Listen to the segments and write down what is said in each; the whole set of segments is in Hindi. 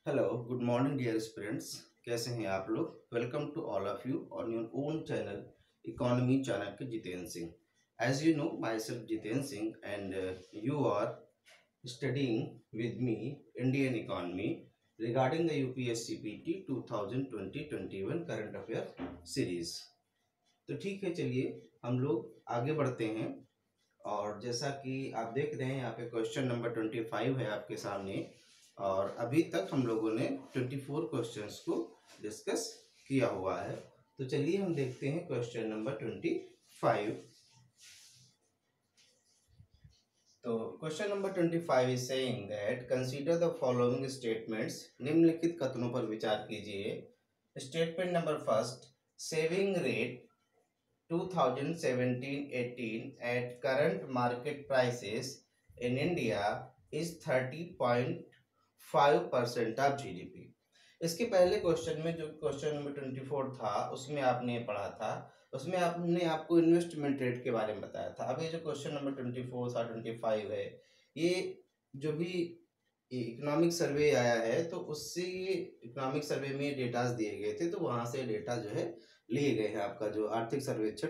Hello good morning dear students. कैसे हैं आप लोग। Welcome to all of you on your own channel economy Chanakya Jitendra Singh. As you know myself Jitendra Singh and you are studying with me Indian economy regarding the UPSC PT 2020-21 current affair series. तो ठीक है, चलिए हम लोग आगे बढ़ते हैं। और जैसा कि आप देख रहे हैं यहाँ पे क्वेश्चन नंबर 25 है आपके सामने, और अभी तक हम लोगों ने 24 क्वेश्चंस को डिस्कस किया हुआ है। तो चलिए हम देखते हैं क्वेश्चन नंबर 25। तो question number 25 is saying that consider the following statements. निम्नलिखित कथनों पर विचार कीजिए। Statement number first, saving rate 2017-18 at current market prices in India is 30.5% of GDP। इसके पहले क्वेश्चन में जो क्वेश्चन नंबर 24 था उसमें आपने पढ़ा था, उसमें आपने आपको इन्वेस्टमेंट रेट के बारे में बताया था। अब ये जो क्वेश्चन नंबर 24 था 25 है, ये जो भी इकोनॉमिक सर्वे आया है तो उससे ये इकोनॉमिक सर्वे में डेटाज दिए गए थे, तो वहां से डेटा जो है लिए गए हैं आपका जो आर्थिक सर्वेक्षण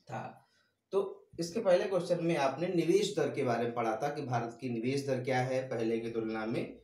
था। तो इसके पहले क्वेश्चन में आपने निवेश दर के बारे में पढ़ा था कि भारत की निवेश दर क्या है पहले की तुलना में,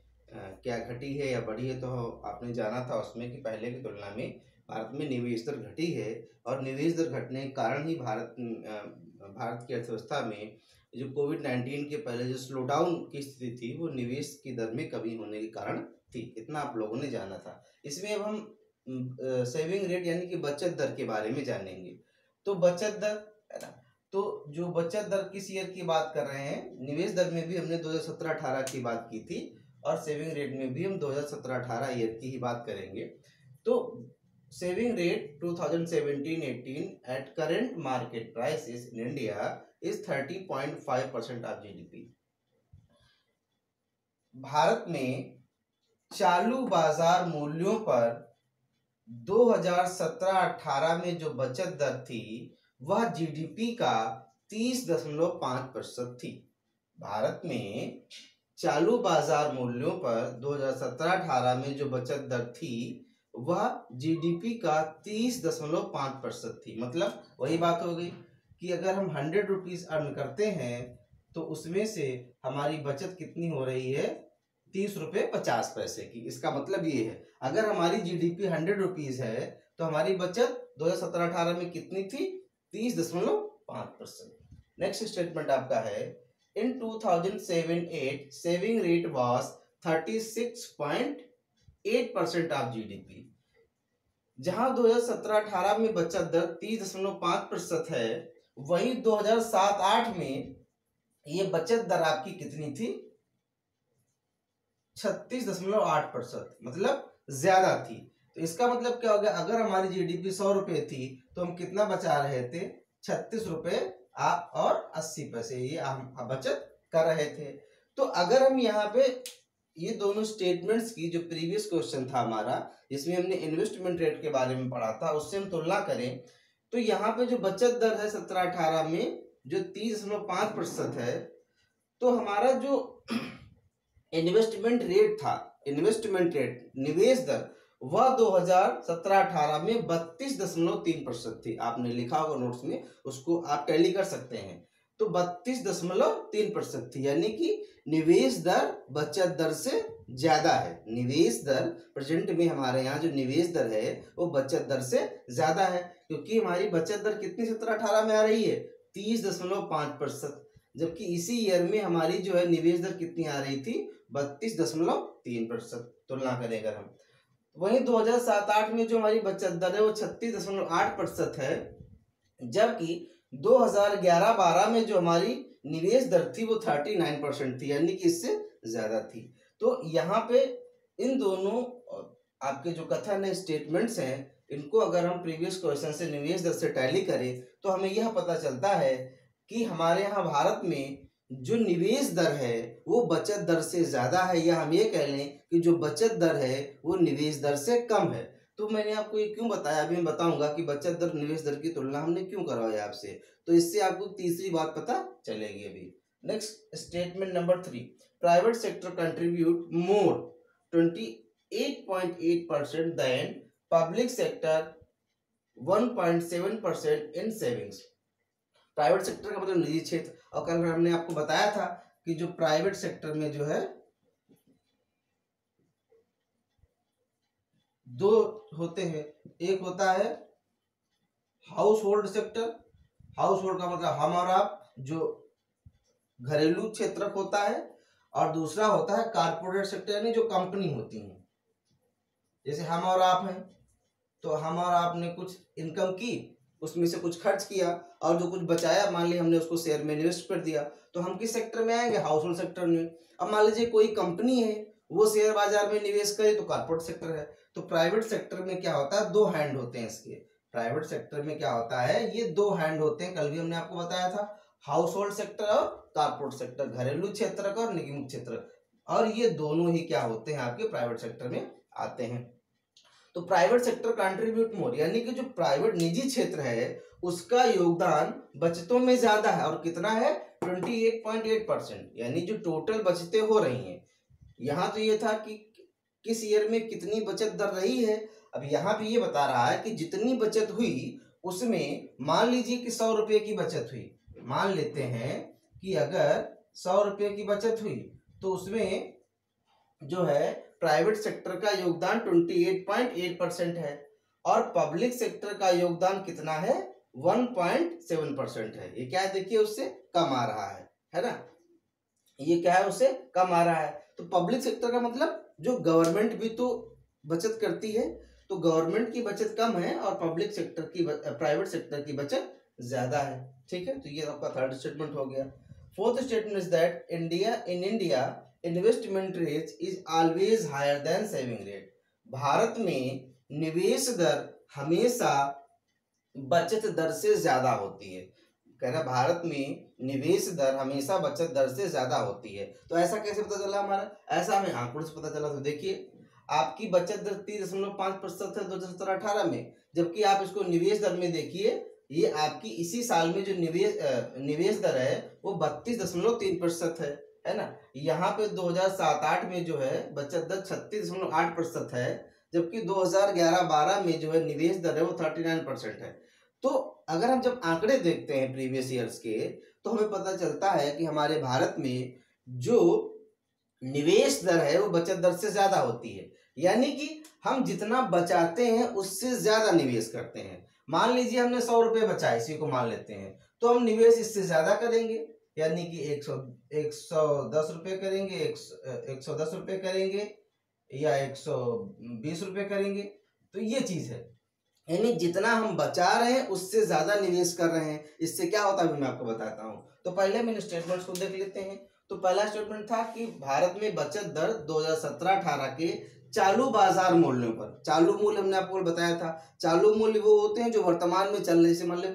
क्या घटी है या बढ़ी है। तो आपने जाना था उसमें कि पहले की तुलना में भारत में निवेश दर घटी है, और निवेश दर घटने के कारण ही भारत की अर्थव्यवस्था में जो कोविड-19 के पहले जो स्लो डाउन की स्थिति थी वो निवेश की दर में कमी होने के कारण थी। इतना आप लोगों ने जाना था। इसमें अब हम सेविंग रेट यानी कि बचत दर के बारे में जानेंगे। तो बचत दर है ना, तो जो बचत दर किस ईयर की बात कर रहे हैं, निवेश दर में भी हमने 2017-18 की बात की थी, और सेविंग रेट में भी हम 2017-18 ईयर की ही बात करेंगे। तो saving rate 2017-18 at current market prices in India is 30.5% of GDP. Bharat में चालू बाजार मूल्यों पर 2017-18 में जो बचत दर थी वह जीडीपी का 30.5% थी। भारत में चालू बाजार मूल्यों पर 2017-18 में जो बचत दर थी वह जीडीपी का 30.5% थी। मतलब वही बात हो गई कि अगर हम 100 रुपीज अर्न करते हैं तो उसमें से हमारी बचत कितनी हो रही है, 30 रुपये 50 पैसे की। इसका मतलब ये है अगर हमारी जीडीपी 100 रुपीज है तो हमारी बचत 2017-18 में कितनी थी, 30.5%। नेक्स्ट स्टेटमेंट आपका है, इन 2007-8 saving rate was 36.8% of GDP. जहां 2017-18 में बचत दर 30.5% है, वहीं 2007-8 में ये बचत दर आपकी कितनी थी, 36.8%, मतलब ज्यादा थी। तो इसका मतलब क्या हो गया, अगर हमारी जीडीपी 100 रुपए थी तो हम कितना बचा रहे थे, 36 रुपए और 80 पैसे ये हम बचत कर रहे थे। तो अगर हम यहाँ पे ये दोनों स्टेटमेंट्स की जो प्रीवियस क्वेश्चन था हमारा जिसमें हमने इन्वेस्टमेंट रेट के बारे में पढ़ा था उससे हम तुलना करें तो यहाँ पे जो बचत दर है 17-18 में जो 30.5% है, तो हमारा जो इन्वेस्टमेंट रेट था, इन्वेस्टमेंट रेट निवेश दर, वह 2017-18 में 32.3% थी। आपने लिखा होगा नोट्स में, उसको आप टैली कर सकते हैं। तो 32.3% थी, यानी कि निवेश दर बचत दर से ज्यादा है। निवेश दर प्रेजेंट में हमारे यहाँ जो निवेश दर है वो बचत दर से ज्यादा है, क्योंकि हमारी बचत दर कितनी 17-18 में आ रही है, 30.5%, जबकि इसी ईयर में हमारी जो है निवेश दर कितनी आ रही थी, 32.3%। तुलना करें अगर हम, वहीं 2007-8 में जो हमारी बचत दर है वो 36.8% है, जबकि 2011-12 में जो हमारी निवेश दर थी वो 39% थी, यानी कि इससे ज्यादा थी। तो यहाँ पे इन दोनों आपके जो कथन है, स्टेटमेंट्स हैं, इनको अगर हम प्रीवियस क्वेश्चन से निवेश दर से टैली करें तो हमें यह पता चलता है कि हमारे यहाँ भारत में जो निवेश दर है वो बचत दर से ज्यादा है, या हम ये कह लें कि जो बचत दर है वो निवेश दर से कम है। तो मैंने आपको ये क्यों बताया, अभी मैं बताऊंगा कि बचत दर निवेश दर की तुलना हमने क्यों करवाया आपसे, तो इससे आपको तीसरी बात पता चलेगी अभी। Next statement number 3, private sector contribute more 28.8% than public sector 1.7% in savings. Private sector का मतलब निजी क्षेत्र, और कल हमने आपको बताया था कि जो प्राइवेट सेक्टर में जो है दो होते हैं, एक होता है house hold sector, house hold का मतलब हम और आप, जो घरेलू क्षेत्र होता है, और दूसरा होता है कारपोरेट सेक्टर यानी जो कंपनी होती है। जैसे हम और आप हैं, तो हम और आपने कुछ इनकम की, उसमें से कुछ खर्च किया, और जो कुछ बचाया मान ली हमने उसको शेयर में इन्वेस्ट कर दिया, तो हम किस सेक्टर में आएंगे? हाउस होल्ड सेक्टर में। अब मान लीजिए कोई कंपनी है, वो शेयर बाजार में निवेश करे तो कारपोरेट सेक्टर है। तो प्राइवेट सेक्टर में क्या होता है, दो हैंड होते हैं इसके। प्राइवेट सेक्टर में क्या होता है, ये दो हैंड होते हैं, कल भी हमने आपको बताया था, हाउस होल्ड सेक्टर और कारपोरेट सेक्टर, घरेलू क्षेत्र का और निगम क्षेत्र, और ये दोनों ही क्या होते हैं आपके प्राइवेट सेक्टर में आते हैं। तो प्राइवेट सेक्टर कंट्रीब्यूट मोर, यानी कि जो प्राइवेट निजी क्षेत्र है उसका योगदान बचतों में ज्यादा है, और कितना है? 28.8%, यानी जो टोटल बचतें हो रही हैं। यहाँ तो ये था कि किस ईयर में कितनी बचत दर रही है, अब यहाँ पे ये बता रहा है कि जितनी बचत हुई उसमें मान लीजिए कि 100 रुपये की बचत हुई, मान लेते हैं कि अगर 100 रुपये की बचत हुई तो उसमें जो है प्राइवेट सेक्टर का योगदान 28.8% है, और पब्लिक सेक्टर का योगदान कितना है? 1.7% है। ये क्या है देखिए, उससे कम आ रहा है ना, ये क्या है, उससे कम आ रहा है। तो पब्लिक सेक्टर का मतलब जो गवर्नमेंट भी तो बचत करती है, तो गवर्नमेंट की बचत कम है और पब्लिक सेक्टर की प्राइवेट सेक्टर की बचत ज्यादा है। ठीक है, तो ये आपका थर्ड स्टेटमेंट हो गया। Fourth statement is that India investment rate is always higher than saving rate. Bharat में निवेश दर हमेशा बचत दर से ज्यादा होती है। कह रहा भारत में निवेश दर हमेशा बचत दर से ज्यादा होती है। तो ऐसा कैसे पता चला हमारा? ऐसा हमें आंकड़ों से पता चला। तो देखिए, आपकी बचत दर 30.5% है 2017-18 में, जबकि आप इसको निवेश दर में देखिए, ये आपकी इसी साल में जो निवेश दर है वो 32.3% है ना। यहाँ पे 2007-8 में जो है बचत दर 36.8% है, जबकि 2011-12 में जो है निवेश दर है वो 39% है। तो अगर हम जब आंकड़े देखते हैं प्रीवियस ईयर्स के, तो हमें पता चलता है कि हमारे भारत में जो निवेश दर है वो बचत दर से ज्यादा होती है, यानी कि हम जितना बचाते हैं उससे ज्यादा निवेश करते हैं। मान लीजिए हमने 100 रुपये बचाए, इसी को मान लेते हैं, तो हम निवेश इससे ज्यादा करेंगे, यानी कि 110 रुपये करेंगे, 110 रुपये करेंगे, या 120 रुपये करेंगे। तो ये चीज है, यानी जितना हम बचा रहे हैं उससे ज्यादा निवेश कर रहे हैं। इससे क्या होता है मैं आपको बताता हूँ। तो पहले मैंने स्टेटमेंट्स को देख लेते हैं। तो पहला स्टेटमेंट था कि भारत में बचत दर 2017-18 के चालू बाजार मूल्यों पर, चालू मूल्य हमने आपको बताया था, चालू मूल्य वो होते हैं जो वर्तमान में चल रहे, जैसे मान लो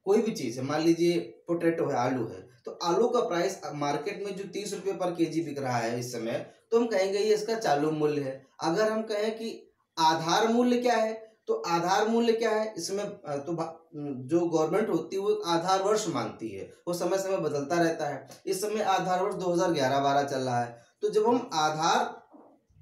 कोई भी चीज है, मान लीजिए पोटैटो है, आलू है, तो आलू का प्राइस मार्केट में जो 30 रुपये पर केजी बिक रहा है इस समय, तो हम कहेंगे ये इसका चालू मूल्य है। अगर हम कहें कि आधार मूल्य क्या है, तो आधार मूल्य क्या है इसमें, तो जो गवर्नमेंट होती है वो आधार वर्ष मानती है, वो समय समय बदलता रहता है। इस समय आधार वर्ष 2011-12 चल रहा है। तो जब हम आधार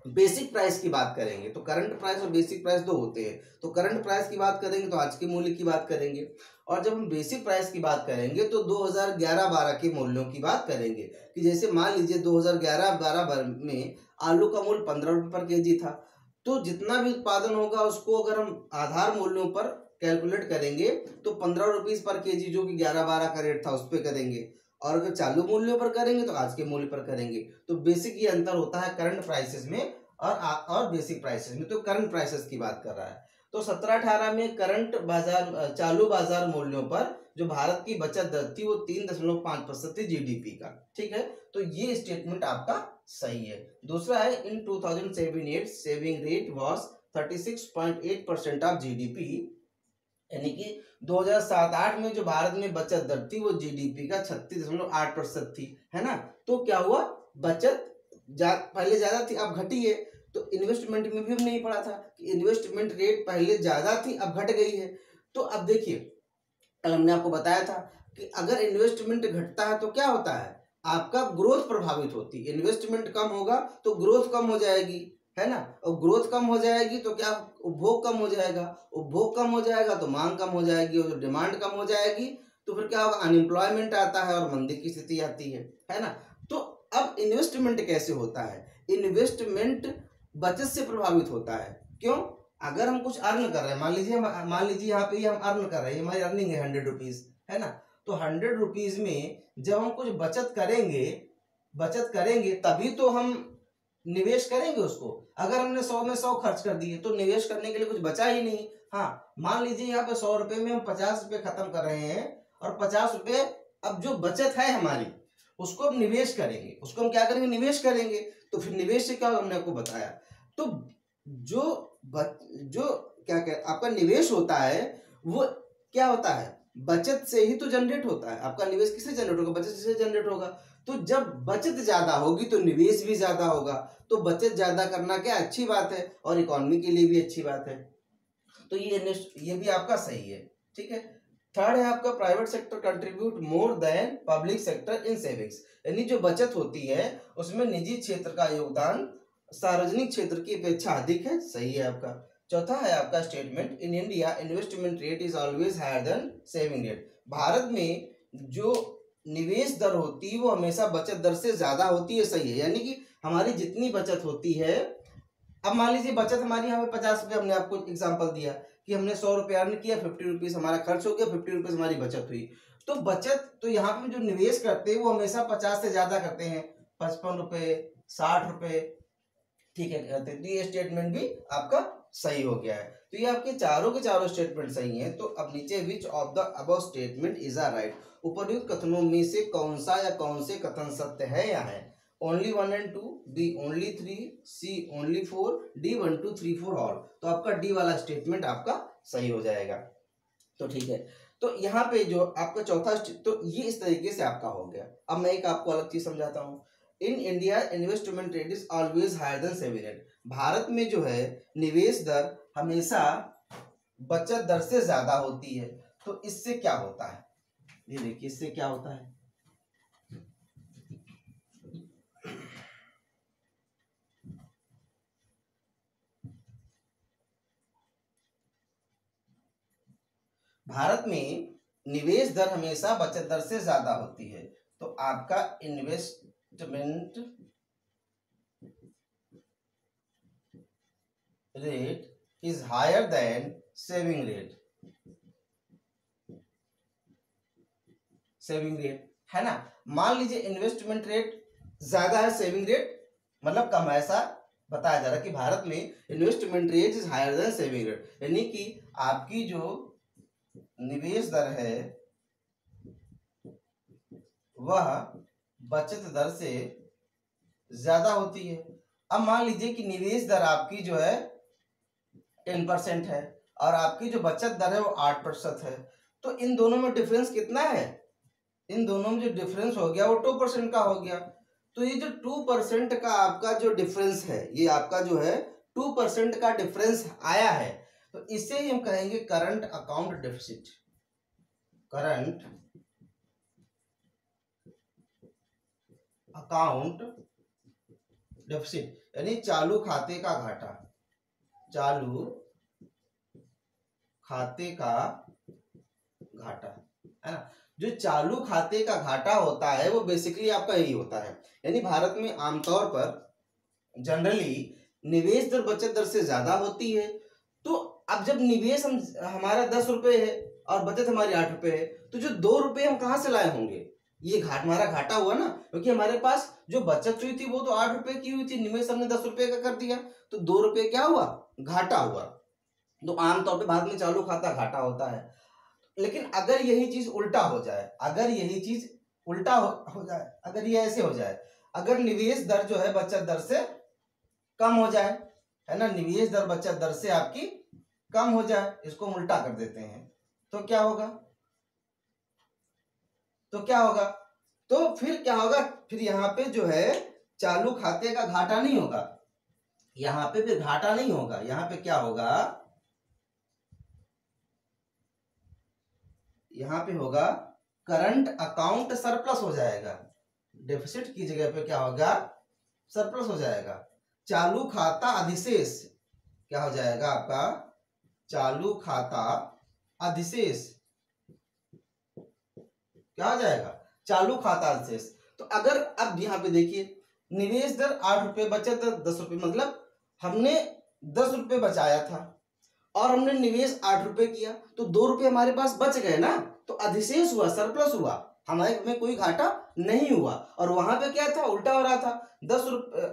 बेसिक प्राइस की बात करेंगे, तो करंट प्राइस और बेसिक प्राइस दो होते हैं, तो करंट प्राइस की बात करेंगे तो आज के मूल्य की बात करेंगे, और जब हम बेसिक प्राइस की बात करेंगे तो 2011-12 के मूल्यों की बात करेंगे। कि जैसे मान लीजिए 2011-12 में आलू का मूल्य 15 रुपये पर केजी था, तो जितना भी उत्पादन होगा उसको अगर हम आधार मूल्यों पर कैलकुलेट करेंगे तो 15 रुपीज पर केजी, जो कि 11-12 का रेट था, उस पर करेंगे, और अगर चालू मूल्यों पर करेंगे तो आज के मूल्य पर करेंगे। तो बेसिक ये अंतर होता है करंट प्राइसेस में और बेसिक प्राइसेस में। तो करंट प्राइसेस की बात कर रहा है। तो 17-18 में करंट बाजार, चालू बाजार मूल्यों पर जो भारत की बचत दर थी वो 3.5% थी जीडीपी का। ठीक है, तो ये स्टेटमेंट आपका सही है। दूसरा है, इन 2007-8 saving rate was 36.8% of GDP, यानी कि 2007-8 में जो भारत में बचत दर थी वो जीडीपी का 36.8% थी, है ना। तो क्या हुआ, बचत पहले ज्यादा थी अब घटी है। तो इन्वेस्टमेंट में भी हमने नहीं पढ़ा था कि इन्वेस्टमेंट रेट पहले ज्यादा थी अब घट गई है। तो अब देखिए, कल हमने आपको बताया था कि अगर इन्वेस्टमेंट घटता है तो क्या होता है, आपका ग्रोथ प्रभावित होती है। इन्वेस्टमेंट कम होगा तो ग्रोथ कम हो जाएगी, है ना। और ग्रोथ कम हो जाएगी तो क्या, उपभोग कम हो जाएगा, उपभोग कम हो जाएगा तो मांग कम हो जाएगी, और डिमांड कम हो जाएगी तो फिर क्या होगा, अनएम्प्लॉयमेंट आता है और मंदी की स्थिति आती है ना। तो अब इन्वेस्टमेंट कैसे होता है, इन्वेस्टमेंट बचत से प्रभावित होता है। क्यों, अगर हम कुछ अर्न कर रहे हैं, मान लीजिए यहाँ पे हम अर्न कर रहे हैं, हमारी अर्निंग है 100 रुपीज, है ना। तो 100 रुपीज में जब हम कुछ बचत करेंगे तभी तो हम निवेश करेंगे उसको। अगर हमने 100 में 100 खर्च कर दिए तो निवेश करने के लिए कुछ बचा ही नहीं। हाँ, मान लीजिए यहाँ पे 100 रुपए में हम 50 रुपए खत्म कर रहे हैं, और 50 रुपए अब जो बचत है हमारी उसको हम निवेश करेंगे, उसको हम क्या करेंगे, निवेश करेंगे। तो फिर निवेश से क्या हमने आपको बताया, तो जो क्या आपका निवेश होता है वो क्या होता है, बचत से ही तो जनरेट होता है। आपका निवेश किससे जनरेट होगा, बचत से जनरेट होगा। तो जब बचत ज्यादा होगी तो निवेश भी ज्यादा होगा। तो बचत ज्यादा करना क्या अच्छी बात है, और इकोनॉमी के लिए भी अच्छी बात है। तो ये भी आपका सही है, ठीक है। थर्ड है आपका, private sector contribute more than public sector in savings, यानी जो बचत होती है उसमें निजी क्षेत्र का योगदान सार्वजनिक क्षेत्र की अपेक्षा अधिक है, सही है आपका। चौथा है आपका statement, in India investment rate is always higher than saving rate, Bharat में जो निवेश दर होती है वो हमेशा बचत दर से ज्यादा होती है, सही है। यानी कि हमारी जितनी बचत होती है, अब मान लीजिए बचत हमारी यहाँ पे 50 रुपये, हमने आपको एग्जांपल दिया कि हमने 100 रुपये अर्न किया, 50 रुपीज हमारा खर्च हो गया, 50 रुपीज हमारी बचत हुई। तो बचत, तो यहाँ पे जो निवेश करते हैं वो हमेशा 50 से ज्यादा करते हैं, 55 रुपये, 60 रुपये, ठीक है। तो ये स्टेटमेंट भी आपका सही हो गया है। तो ये आपके चारों के चारों स्टेटमेंट सही हैं। तो अब नीचे, which of the above statement is a right, उपर्युक्त कथनों में से कौन सा या कौन से कथन सत्य है या है। Only 1 and 2, B only 3, C only 4, D 1 2 3 4 all. तो आपका डी वाला स्टेटमेंट आपका सही हो जाएगा। तो ठीक है, तो यहाँ पे जो आपका चौथा, तो ये इस तरीके से आपका हो गया। अब मैं एक आपको अलग चीज समझाता हूँ। In India investment rate is always higher than saving rate, Bharat में जो है निवेश दर हमेशा बचत दर से ज्यादा होती है। तो इससे क्या होता है, ये देखिए इससे क्या होता है, भारत में निवेश दर हमेशा बचत दर से ज्यादा होती है। तो आपका investment rate is higher than saving rate, है ना। मान लीजिए इन्वेस्टमेंट रेट ज्यादा है, सेविंग रेट मतलब कम है, ऐसा बताया जा रहा है कि भारत में investment rate is higher than saving rate, यानी कि आपकी जो निवेश दर है वह बचत दर से ज्यादा होती है। अब मान लीजिए कि निवेश दर आपकी जो है 10% है और आपकी जो बचत दर है वो 8% है। तो इन दोनों में डिफरेंस कितना है, इन दोनों में जो डिफरेंस हो गया वो 2% का हो गया। तो ये जो 2% का आपका जो डिफरेंस है, ये आपका जो है 2% का डिफरेंस आया है, तो इसे ही हम कहेंगे current account deficit, current account deficit, यानी चालू खाते का घाटा, चालू खाते का घाटा, है ना। जो चालू खाते का घाटा होता है वो बेसिकली आपका यही होता है। यानी भारत में आमतौर पर जनरली निवेश दर बचत दर से ज्यादा होती है। तो अब जब निवेश हमारा 10 रुपए है और बचत हमारी 8 रुपए है, तो जो 2 रुपए हम कहाँ से लाए होंगे, ये हमारा घाटा हुआ ना, क्योंकि हमारे पास जो बचत हुई थी वो तो 8 रुपए की हुई थी, निवेश हमने 10 रुपए का कर दिया, तो 2 रुपए क्या हुआ, घाटा हुआ। तो आमतौर पर भारत में चालू खाता घाटा होता है। लेकिन अगर यही चीज उल्टा हो जाए, अगर यही चीज उल्टा हो जाए, अगर ये ऐसे हो जाए, अगर निवेश दर जो है बचत दर से कम हो जाए, है ना, निवेश दर बचत दर से आपकी कम हो जाए, इसको हम उल्टा कर देते हैं, तो क्या होगा, तो फिर क्या होगा, फिर यहाँ पे जो है चालू खाते का घाटा नहीं होगा, यहाँ पे फिर घाटा नहीं होगा, यहाँ पे क्या होगा, यहाँ पे होगा करंट अकाउंट सरप्लस हो जाएगा, डेफिसिट की जगह पे क्या होगा, सरप्लस हो जाएगा। चालू खाता अधिशेष क्या हो जाएगा आपका, चालू खाता अधिशेष क्या हो जाएगा, चालू खाता अधिशेष। तो अगर अब यहाँ पे देखिए निवेश दर 8 रुपये, बचत दर 10 रुपये, मतलब हमने 10 रुपये बचाया था और हमने निवेश 8 रुपये किया, तो 2 रुपये हमारे पास बच गए ना, तो अधिशेष हुआ, सरप्लस हुआ, हमें कोई घाटा नहीं हुआ। और वहां पे क्या था, उल्टा हो रहा था,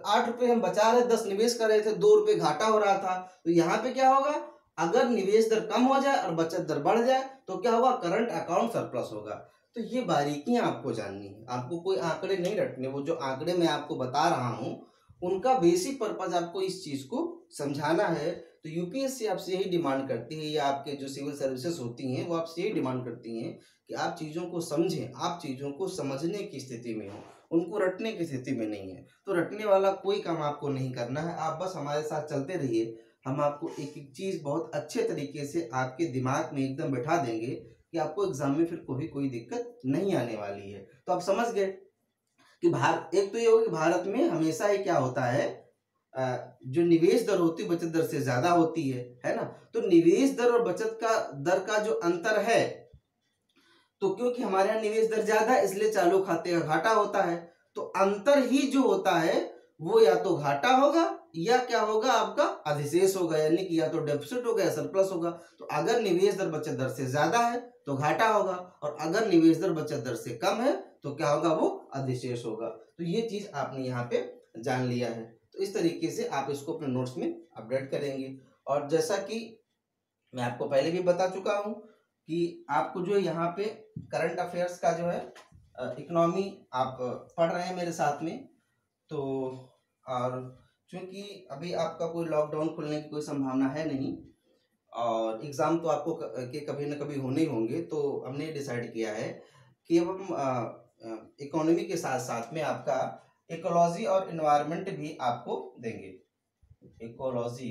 8 रुपये हम बचा रहे, 10 निवेश कर रहे थे, 2 रुपये घाटा हो रहा था। तो यहाँ पे क्या होगा, अगर निवेश दर कम हो जाए और बचत दर बढ़ जाए तो क्या होगा, करंट अकाउंट सरप्लस होगा। तो ये बारीकियां आपको जाननी है, आपको कोई आंकड़े नहीं रटने, वो जो आंकड़े मैं आपको बता रहा हूँ उनका बेसिक पर्पज आपको इस चीज को समझाना है। तो यूपीएससी आपसे यही डिमांड करती है, या आपके जो सिविल सर्विसेज होती हैं वो आपसे यही डिमांड करती हैं कि आप चीज़ों को समझें, आप चीज़ों को समझने की स्थिति में हो, उनको रटने की स्थिति में नहीं है। तो रटने वाला कोई काम आपको नहीं करना है, आप बस हमारे साथ चलते रहिए, हम आपको एक एक चीज़ बहुत अच्छे तरीके से आपके दिमाग में एकदम बैठा देंगे कि आपको एग्जाम में फिर कोई दिक्कत नहीं आने वाली है। तो आप समझ गए कि एक तो ये होगा कि भारत में हमेशा ही क्या होता है, जो निवेश दर होती है बचत दर से ज्यादा होती है ना। तो निवेश दर और बचत का दर का जो अंतर है, तो क्योंकि हमारे यहाँ निवेश दर ज्यादा है इसलिए चालू खाते का घाटा होता है। तो अंतर ही जो होता है वो या तो घाटा होगा या क्या होगा, आपका अधिशेष होगा, यानी कि या तो डेफिसिट होगा या सरप्लस होगा। तो अगर निवेश दर बचत दर से ज्यादा है तो घाटा होगा, और अगर निवेश दर बचत दर से कम है तो क्या होगा, वो अधिशेष होगा। तो ये चीज आपने यहाँ पे जान लिया है। तो इस तरीके से आप इसको अपने नोट्स में अपडेट करेंगे। और जैसा कि मैं आपको पहले भी बता चुका हूँ कि आपको जो यहाँ पे करंट अफेयर्स का जो है इकोनॉमी आप पढ़ रहे हैं मेरे साथ में, तो और चूंकि अभी आपका कोई लॉकडाउन खुलने की कोई संभावना है नहीं और एग्ज़ाम तो आपको के कभी ना कभी होने ही होंगे, तो हमने डिसाइड किया है कि अब हम इकोनॉमी के साथ साथ में आपका इकोलॉजी और इन्वायरमेंट भी आपको देंगे, इकोलॉजी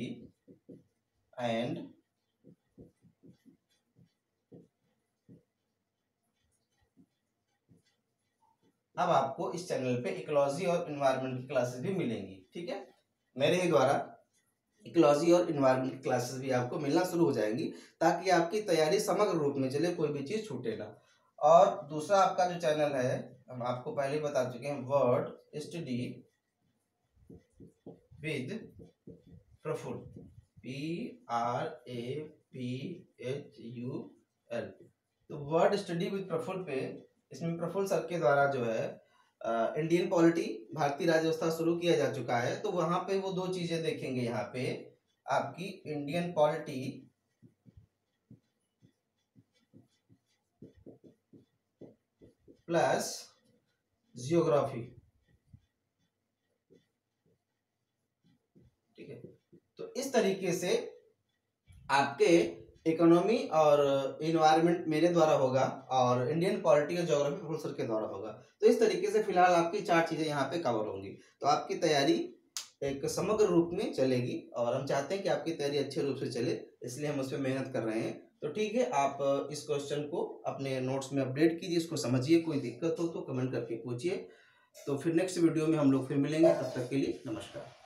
एंड अब आपको इस चैनल पे इकोलॉजी और इन्वायरमेंट की क्लासेस भी मिलेंगी, ठीक है। मेरे ही द्वारा इकोलॉजी और इन्वायरमेंट की क्लासेस भी आपको मिलना शुरू हो जाएंगी, ताकि आपकी तैयारी समग्र रूप में चले, कोई भी चीज़ छूटे ना। और दूसरा आपका जो चैनल है, हम आपको पहले बता चुके हैं, word study with Praful, PRAPHUL। तो वर्ड स्टडी विद प्रफुल पे, इसमें प्रफुल सर के द्वारा जो है इंडियन पॉलिटी, भारतीय राज्य व्यवस्था शुरू किया जा चुका है। तो वहां पे वो दो चीजें देखेंगे, यहाँ पे आपकी इंडियन पॉलिटी प्लस जियोग्राफी, ठीक है। तो इस तरीके से आपके इकोनॉमी और इन्वायरमेंट मेरे द्वारा होगा और इंडियन पॉलिटी और ज्योग्राफी प्रफुल सर के द्वारा होगा। तो इस तरीके से फिलहाल आपकी 4 चीजें यहाँ पे कवर होंगी, तो आपकी तैयारी एक समग्र रूप में चलेगी और हम चाहते हैं कि आपकी तैयारी अच्छे रूप से चले, इसलिए हम उस पर मेहनत कर रहे हैं। तो ठीक है, आप इस क्वेश्चन को अपने नोट्स में अपडेट कीजिए, इसको समझिए, कोई दिक्कत हो तो कमेंट करके पूछिए। तो फिर नेक्स्ट वीडियो में हम लोग फिर मिलेंगे, तब तक के लिए नमस्कार।